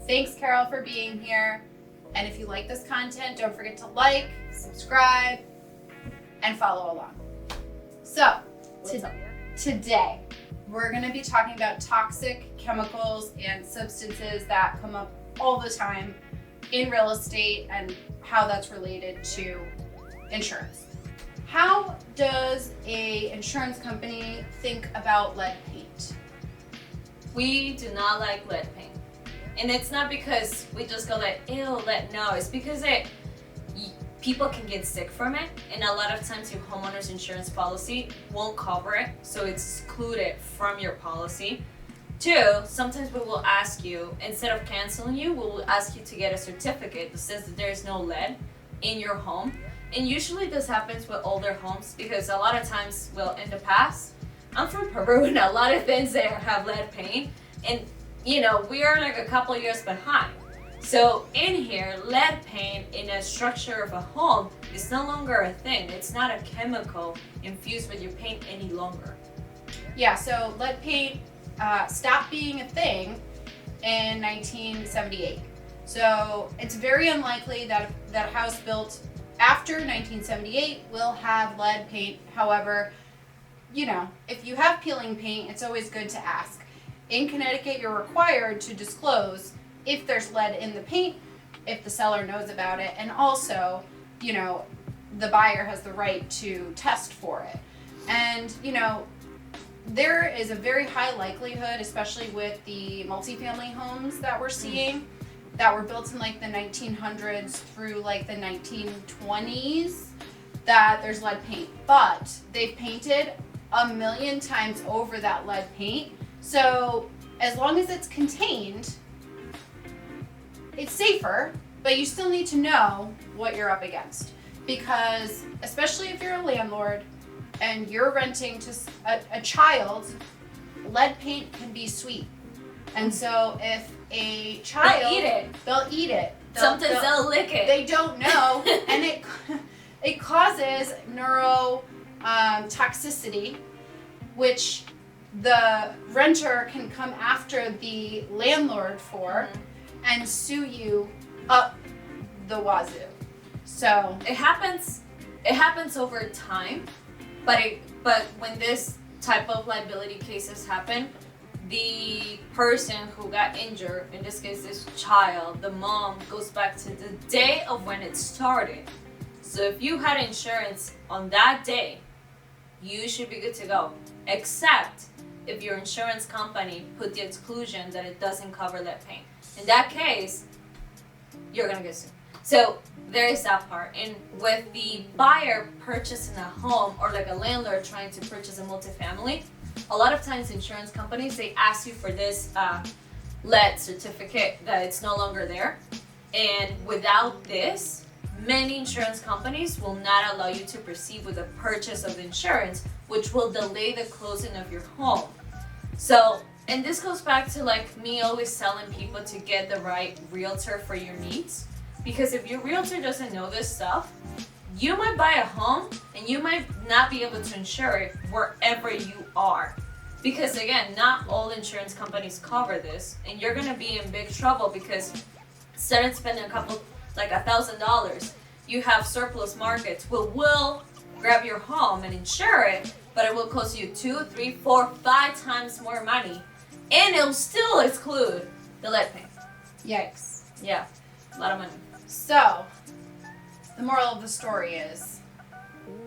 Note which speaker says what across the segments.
Speaker 1: Thanks, Carol, for being here. And if you like this content, don't forget to like, subscribe, and follow along. So, today, we're going to be talking about toxic chemicals and substances that come up all the time in real estate and how that's related to insurance. How does an insurance company think about lead paint?
Speaker 2: We do not like lead paint. And it's not because we just go like, ew, lead. No, it's because people can get sick from it. And a lot of times your homeowner's insurance policy won't cover it. So it's excluded from your policy. Two, sometimes we will ask you, instead of canceling you, we will ask you to get a certificate that says that there is no lead in your home. And usually this happens with older homes because a lot of times, well, in the past, I'm from Peru and a lot of things there have lead paint. And, you know, we are like a couple years behind. So in here, lead paint in a structure of a home is no longer a thing. It's not a chemical infused with your paint any longer.
Speaker 1: Yeah, so lead paint stopped being a thing in 1978. So it's very unlikely that a house built after 1978 will have lead paint. However, you know, if you have peeling paint, it's always good to ask. In Connecticut, you're required to disclose if there's lead in the paint, if the seller knows about it, and also, you know, the buyer has the right to test for it. And, you know, there is a very high likelihood, especially with the multifamily homes that we're seeing, that were built in like the 1900s through like the 1920s, that there's lead paint. But they've painted 1,000,000 times over that lead paint. So as long as it's contained, it's safer, but you still need to know what you're up against. Because especially if you're a landlord and you're renting to a child, lead paint can be sweet. And so if a child, they'll eat it.
Speaker 2: Sometimes they'll lick it.
Speaker 1: They don't know, and it causes neurotoxicity, which the renter can come after the landlord for and sue you up the wazoo. So
Speaker 2: it happens over time, but when this type of liability cases happen, the person who got injured, in this case this child, the mom, goes back to the day of when it started. So if you had insurance on that day, you should be good to go, except if your insurance company put the exclusion that it doesn't cover lead paint. In that case, you're gonna get sued. So there is that part. And with the buyer purchasing a home, or like a landlord trying to purchase a multifamily, a lot of times insurance companies, they ask you for this lead certificate that it's no longer there. And without this, many insurance companies will not allow you to proceed with the purchase of the insurance, which will delay the closing of your home. So, and this goes back to like me always telling people to get the right realtor for your needs. Because if your realtor doesn't know this stuff, you might buy a home and you might not be able to insure it wherever you are. Because again, not all insurance companies cover this, and you're gonna be in big trouble because instead of spending like $1,000, you have surplus markets will grab your home and insure it, but it will cost you 2, 3, 4, 5 times more money, and it'll still exclude the lead paint.
Speaker 1: yikes.
Speaker 2: Yeah, a lot of money.
Speaker 1: So the moral of the story is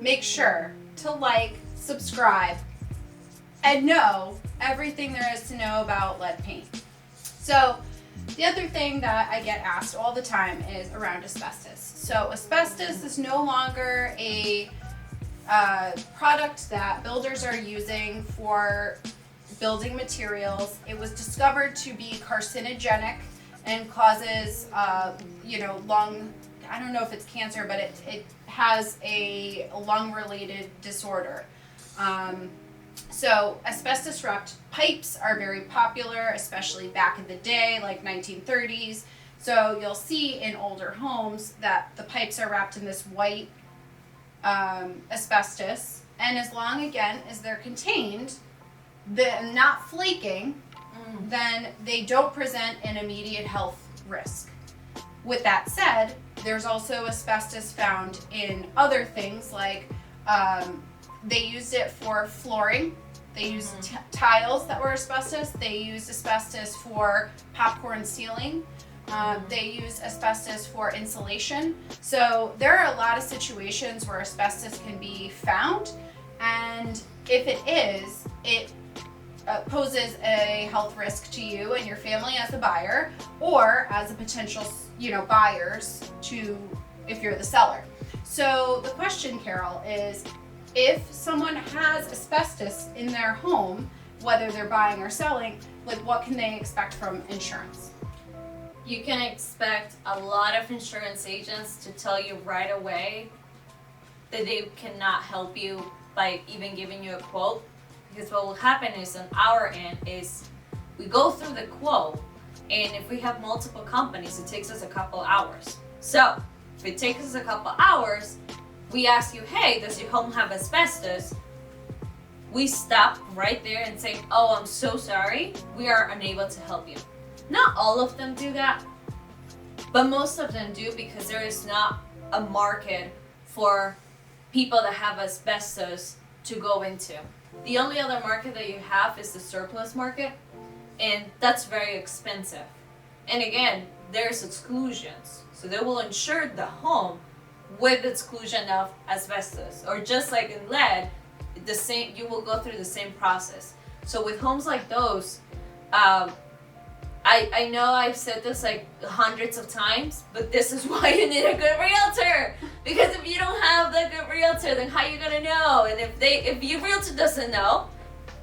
Speaker 1: make sure to like, subscribe, and know everything there is to know about lead paint. So the other thing that I get asked all the time is around asbestos. So asbestos is no longer a product that builders are using for building materials. It was discovered to be carcinogenic and causes, lung, I don't know if it's cancer, but it has a lung-related disorder. So asbestos wrapped pipes are very popular, especially back in the day, like 1930s. So you'll see in older homes that the pipes are wrapped in this white asbestos, and as long, again, as they're contained, not flaking, then they don't present an immediate health risk. With that said, there's also asbestos found in other things, like they used it for flooring. They used tiles that were asbestos. They used asbestos for popcorn ceiling. They use asbestos for insulation. So there are a lot of situations where asbestos can be found, and if it is, it poses a health risk to you and your family as the buyer, or as a potential, buyers to if you're the seller. So the question, Carol, is if someone has asbestos in their home, whether they're buying or selling, like what can they expect from insurance?
Speaker 2: You can expect a lot of insurance agents to tell you right away that they cannot help you by even giving you a quote, because what will happen is on our end is we go through the quote, and if we have multiple companies, it takes us a couple hours. So if it takes us a couple hours, we ask you, hey, does your home have asbestos? We stop right there and say, oh, I'm so sorry, we are unable to help you. Not all of them do that, but most of them do, because there is not a market for people that have asbestos to go into. The only other market that you have is the surplus market, and that's very expensive. And again, there's exclusions, so they will insure the home with exclusion of asbestos, or just like in lead, you will go through the same process. So with homes like those, I know I've said this like hundreds of times, but this is why you need a good realtor. Because if you don't have the good realtor, then how are you gonna know? And if your realtor doesn't know,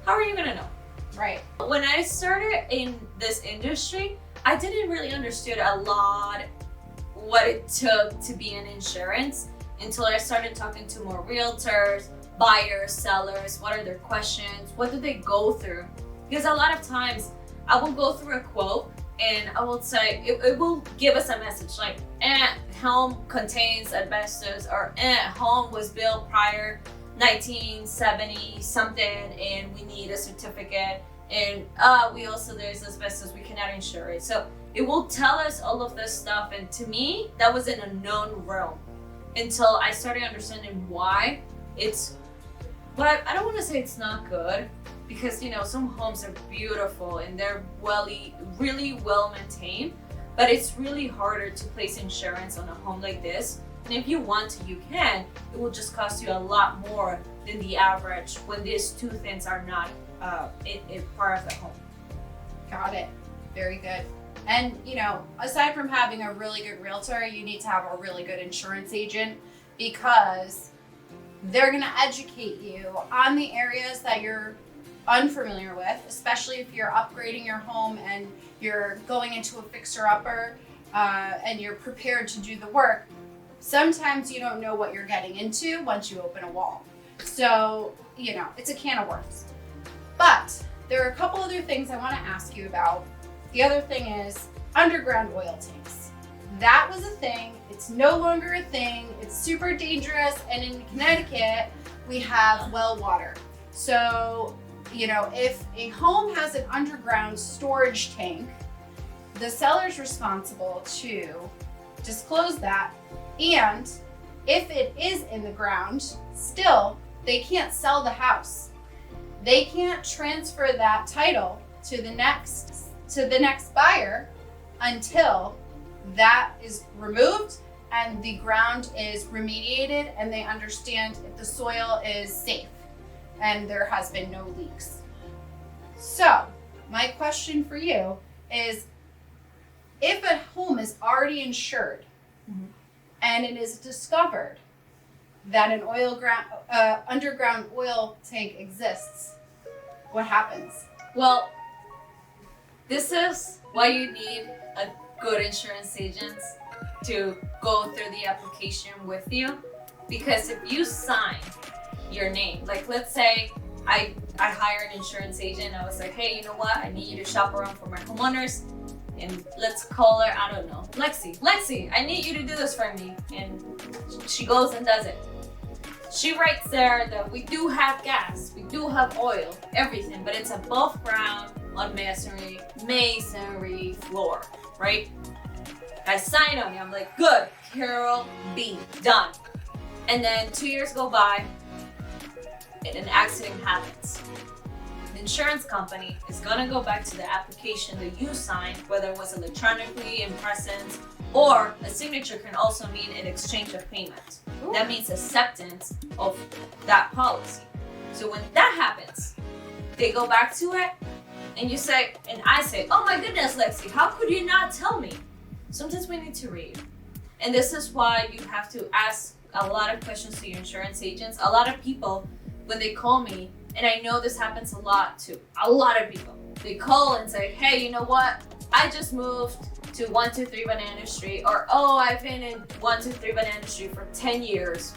Speaker 2: how are you gonna know?
Speaker 1: Right.
Speaker 2: When I started in this industry, I didn't really understood a lot what it took to be in insurance until I started talking to more realtors, buyers, sellers. What are their questions? What do they go through? Because a lot of times I will go through a quote and I will say, it will give us a message like, home contains asbestos, or home was built prior 1970 something and we need a certificate, and we also, there's asbestos, we cannot insure it. So it will tell us all of this stuff, and to me, that was in a known realm until I started understanding why it's, but I don't want to say it's not good, because some homes are beautiful and they're really well maintained, but it's really harder to place insurance on a home like this. And if you want to, you can. It will just cost you a lot more than the average when these two things are not in part of the home.
Speaker 1: Got it. Very good. And aside from having a really good realtor, you need to have a really good insurance agent, because they're going to educate you on the areas that you're unfamiliar with, especially if you're upgrading your home and you're going into a fixer-upper and you're prepared to do the work. Sometimes you don't know what you're getting into once you open a wall. So, it's a can of worms. But there are a couple other things I want to ask you about. The other thing is underground oil tanks. That was a thing. It's no longer a thing. It's super dangerous. And in Connecticut, we have well water. So, if a home has an underground storage tank, the seller's responsible to disclose that. And if it is in the ground, still, they can't sell the house. They can't transfer that title to the next buyer until that is removed and the ground is remediated and they understand if the soil is safe and there has been no leaks. So, my question for you is, if a home is already insured and it is discovered that an underground oil tank exists, what happens?
Speaker 2: Well, this is why you need a good insurance agent to go through the application with you. Because if you sign your name, like let's say I hire an insurance agent, I was like, hey, you know what? I need you to shop around for my homeowners. And let's call her, I don't know, Lexi, I need you to do this for me. And she goes and does it. She writes there that we do have gas, we do have oil, everything, but it's above ground on masonry floor, right? I sign on it. I'm like, good, Carol B, done. And then 2 years go by and an accident happens. The insurance company is gonna go back to the application that you signed, whether it was electronically, in presence, or a signature can also mean an exchange of payment.
Speaker 1: Ooh.
Speaker 2: That means acceptance of that policy. So when that happens, they go back to it, and you say, and I say, oh my goodness, Lexi, how could you not tell me? Sometimes we need to read. And this is why you have to ask a lot of questions to your insurance agents. A lot of people, when they call me, and I know this happens a lot to a lot of people, they call and say, hey, you know what? I just moved to 123 Banana Street, or oh, I've been in 123 Banana Street for 10 years,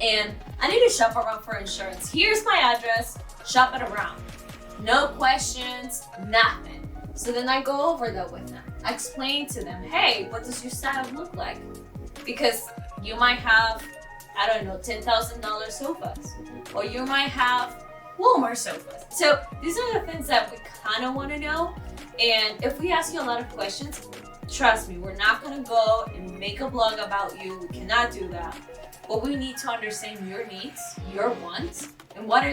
Speaker 2: and I need to shop around for insurance. Here's my address, shop it around. No questions, nothing. So then I go over that with them. I explain to them, hey, what does your setup look like? Because you might have, I don't know, $10,000 sofas, or you might have Walmart sofas. So these are the things that we kind of want to know. And if we ask you a lot of questions, trust me, we're not going to go and make a blog about you. We cannot do that. But we need to understand your needs, your wants, and what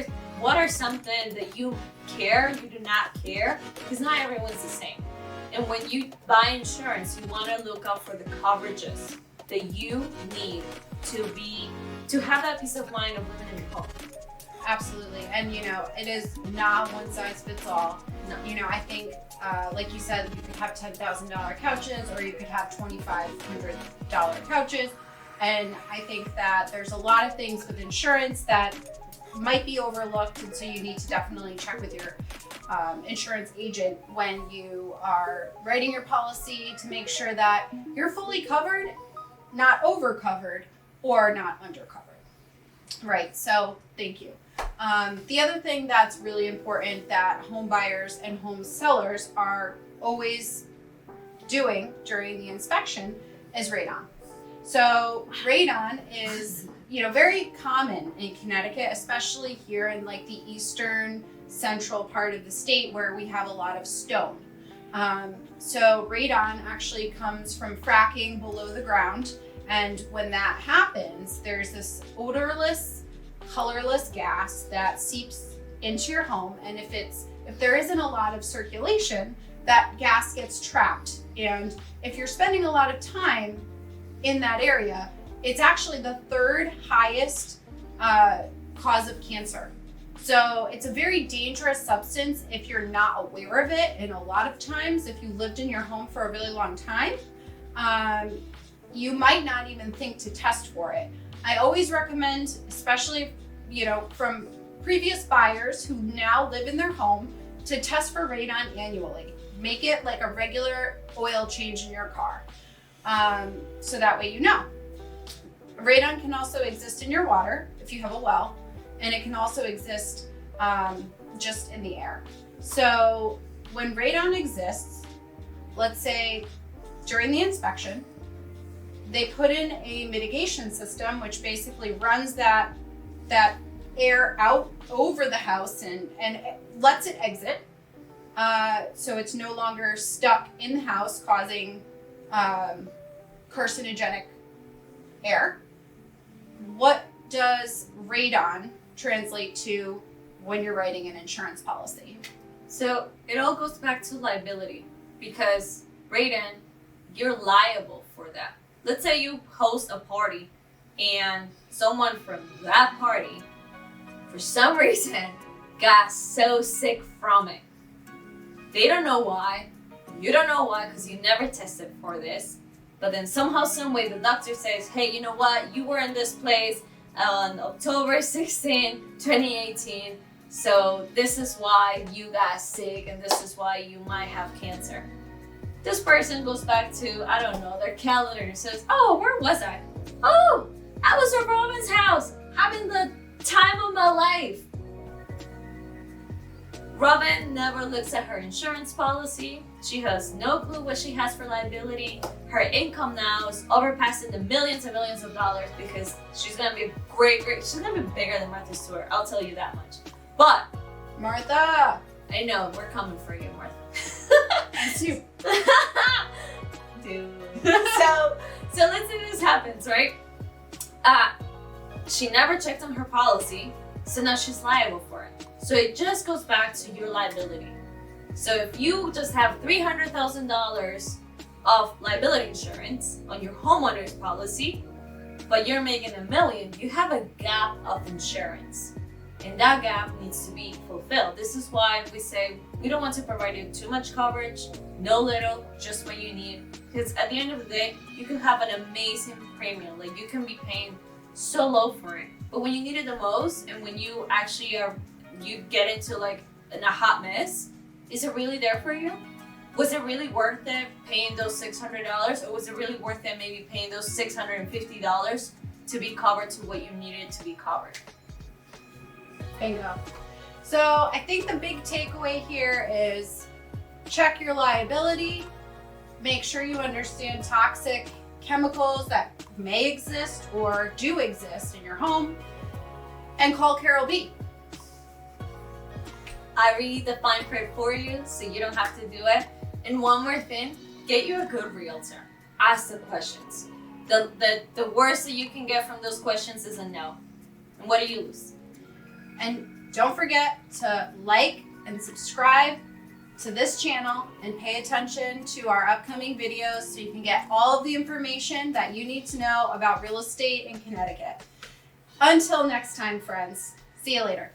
Speaker 2: are something that you care, you do not care, because not everyone's the same. And when you buy insurance, you want to look out for the coverages that you need to have that peace of mind of living in your home.
Speaker 1: Absolutely. And it is not one size fits all.
Speaker 2: No.
Speaker 1: I think like you said, you could have $10,000 couches, or you could have $2,500 couches. And I think that there's a lot of things with insurance that might be overlooked, and so you need to definitely check with your insurance agent when you are writing your policy to make sure that you're fully covered, not over covered, or not under covered. Right, so thank you. The other thing that's really important that home buyers and home sellers are always doing during the inspection is radon. So radon is, very common in Connecticut, especially here in like the eastern central part of the state where we have a lot of stone. So radon actually comes from fracking below the ground. And when that happens, there's this odorless, colorless gas that seeps into your home. And if there isn't a lot of circulation, that gas gets trapped. And if you're spending a lot of time in that area, it's actually the third highest cause of cancer. So it's a very dangerous substance if you're not aware of it. And a lot of times, if you lived in your home for a really long time, you might not even think to test for it. I always recommend, especially, from previous buyers who now live in their home, to test for radon annually. Make it like a regular oil change in your car. So that way you know. Radon can also exist in your water if you have a well, and it can also exist just in the air. So when radon exists, let's say during the inspection, they put in a mitigation system which basically runs that air out over the house and lets it exit. So it's no longer stuck in the house causing carcinogenic air. What does radon translate to when you're writing an insurance policy?
Speaker 2: So it all goes back to liability, because radon, you're liable for that. Let's say you host a party and someone from that party, for some reason, got so sick from it. They don't know why. You don't know why, because you never tested for this. But then somehow, some way, the doctor says, hey, you know what? You were in this place on October 16, 2018. So this is why you got sick, and this is why you might have cancer. This person goes back to, I don't know, their calendar and says, oh, where was I? Oh, I was at Robin's house having the time of my life. Robin never looks at her insurance policy. She has no clue what she has for liability. Her income now is overpassing the millions and millions of dollars, because she's gonna be she's gonna be bigger than Martha Stewart, I'll tell you that much. But
Speaker 1: Martha!
Speaker 2: I know, we're coming for you, Martha.
Speaker 1: It's you.
Speaker 2: too. So let's say this happens, right? She never checked on her policy, so now she's liable for it. So it just goes back to your liability. So if you just have $300,000 of liability insurance on your homeowner's policy, but you're making $1 million, you have a gap of insurance. And that gap needs to be fulfilled. This is why we say we don't want to provide you too much coverage, no little, just what you need. Because at the end of the day, you can have an amazing premium. Like you can be paying so low for it. But when you need it the most, and when you actually you get into like in a hot mess, is it really there for you? Was it really worth it paying those $600, or was it really worth it maybe paying those $650 to be covered to what you needed to be covered?
Speaker 1: Bingo. So I think the big takeaway here is check your liability, make sure you understand toxic chemicals that may exist or do exist in your home, and call Carol B.
Speaker 2: I read the fine print for you so you don't have to do it. And one more thing, get you a good realtor. Ask the questions. The worst that you can get from those questions is a no. And what do you lose?
Speaker 1: And don't forget to like and subscribe to this channel and pay attention to our upcoming videos so you can get all of the information that you need to know about real estate in Connecticut. Until next time, friends. See you later.